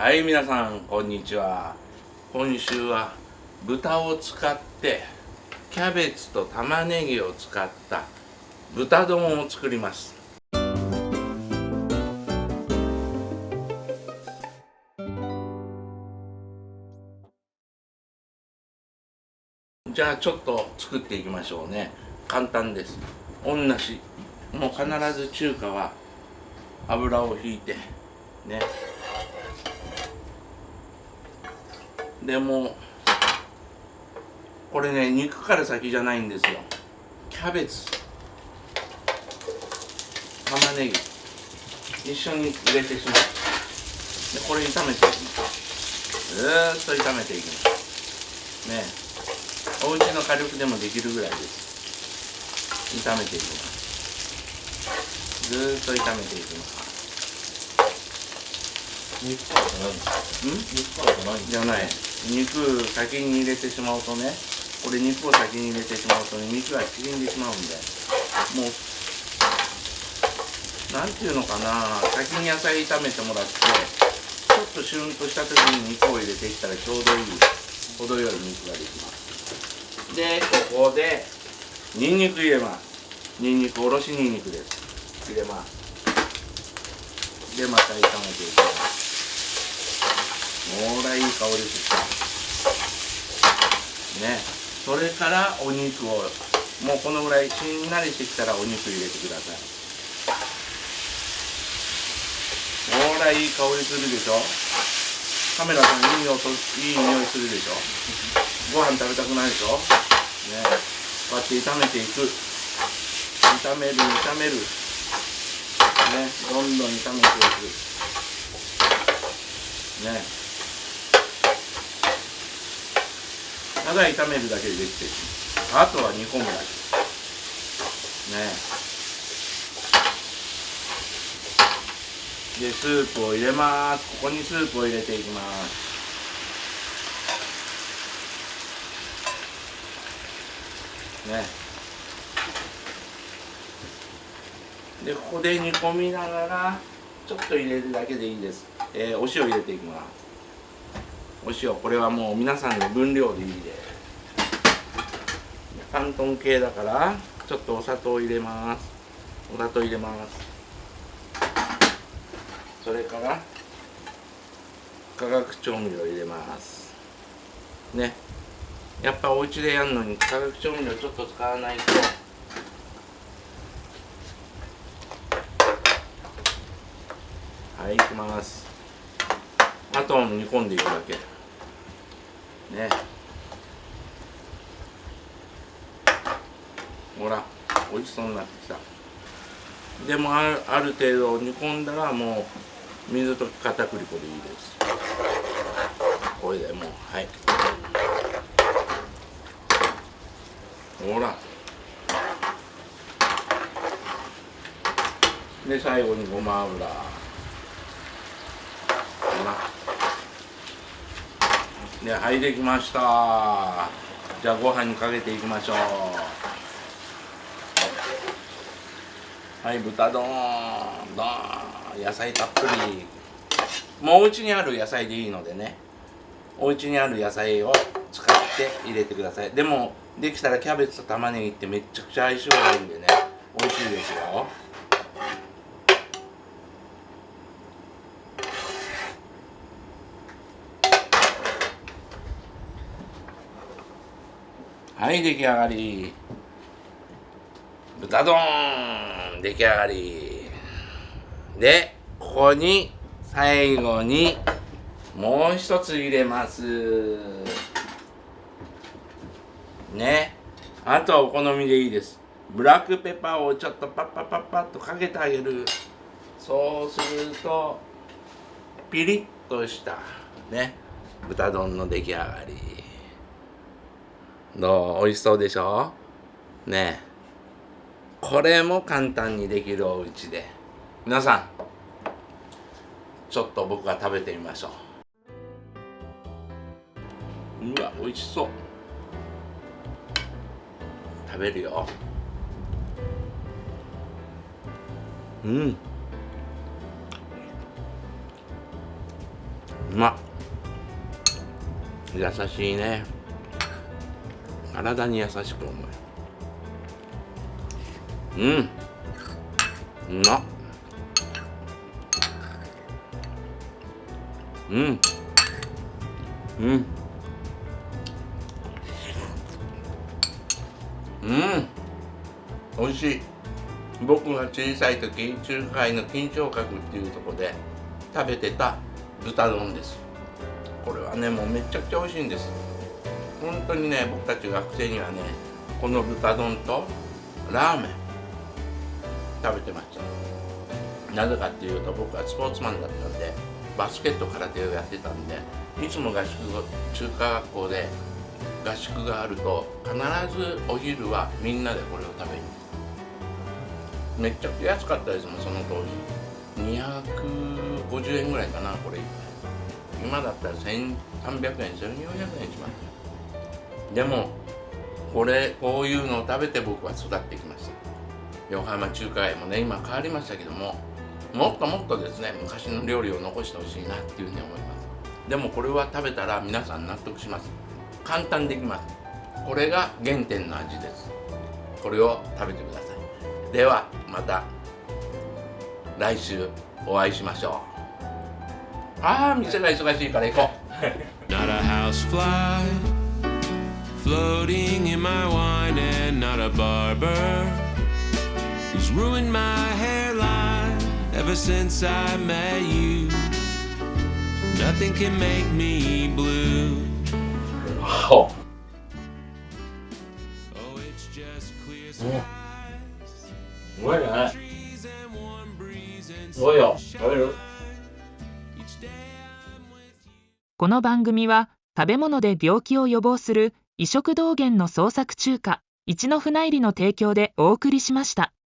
はい、皆さんこんにちは。今週は豚を使ってキャベツと玉ねぎを使った豚丼を作ります。じゃあちょっと作っていきましょうね。簡単です。同じもう必ず中華は油をひいてね、でもこれね、肉から先じゃないんですよ。キャベツ、玉ねぎ一緒に入れてしまう。でこれ炒めていきます。ずーっと炒めていきますね。お家の火力でもできるぐらいです。炒めていきます。ずーっと炒めていきます。肉からじゃないんですか？肉からじゃないんですか？じゃない。肉先に入れてしまうとね、これ肉を先に入れてしまうとね、肉が縮んでしまうんで、もうなんていうのかな、先に野菜炒めてもらってちょっとシュンとした時に肉を入れていったらちょうどいい程よい肉ができます。でここでニンニク入れます。ニンニク、おろしニンニクです。入れます。でまた炒めていきます。ほらいい香りですね。それからお肉をもうこのぐらいしんなりしてきたらお肉入れてください。ほらいい香りするでしょ。カメラさんいい匂いするでしょ。ご飯食べたくないでしょね。こうやって炒めていく。炒めるね、どんどん炒めていくね。ただ炒めるだけでできてる。あとは煮込むだけね。でスープを入れます。ここにスープを入れていきます。ね。でここで煮込みながらちょっと入れるだけでいいです。お塩入れていきます。お塩、これはもう皆さんの分量でいいです。広東系だからちょっとお砂糖を入れます。お砂糖入れます。それから化学調味料入れますね。やっぱお家でやるのに化学調味料ちょっと使わないとはい、いきます。あとは煮込んでいくだけね。ほら美味しそうになってきた。でもある程度煮込んだらもう水と片栗粉でいいです。これでもうはいほらで最後にごま油ほらではいできました。じゃあご飯にかけていきましょう。はい、豚丼ドーン、野菜たっぷり。もうお家にある野菜でいいのでね、お家にある野菜を使って入れてください。でもできたらキャベツと玉ねぎってめっちゃくちゃ相性がいいんでね、美味しいですよ。はい、出来上がり。豚丼出来上がり。でここに最後にもう一つ入れますね。あとはお好みでいいです。ブラックペッパーをちょっとパッパッパッパッとかけてあげる。そうするとピリッとしたね豚丼の出来上がり。どう、美味しそうでしょね。これも簡単にできるお家で、皆さんちょっと僕が食べてみましょう。うわ美味しそう。食べるよ。うん、まっ、優しいね。体に優しく思え。うん、うまっ。うん、うん、うん、美味しい。僕が小さい時、中華街の金鳥閣っていうところで食べてた豚丼です。これはね、もうめちゃくちゃ美味しいんです。本当にね、僕たち学生にはね、この豚丼とラーメン食べてました。なぜかっていうと、僕はスポーツマンだったんで、バスケット空手をやってたんで、いつも合宿、中華学校で合宿があると必ずお昼はみんなでこれを食べに。めっちゃくちゃ安かったですもん、その当時。250円ぐらいかな、これ。今だったら1300円、1400円しますよ。でもこういうのを食べて僕は育ってきました。横浜中華街もね、今変わりましたけども、もっともっとですね、昔の料理を残してほしいなっていうふうに思います。でもこれは食べたら皆さん納得します。簡単できます。これが原点の味です。これを食べてください。ではまた来週お会いしましょう。店が忙しいから行こう。Not a housefly floating in my wine, and not a barber who's ruined my hairline ever since I met you. Nothing can make me blue. Oh, it's just clear skies. うまいね。すごいよ。食べる？この番組は食べ物で病気を予防する異食道元の創作中華一の船入りの提供でお送りしました。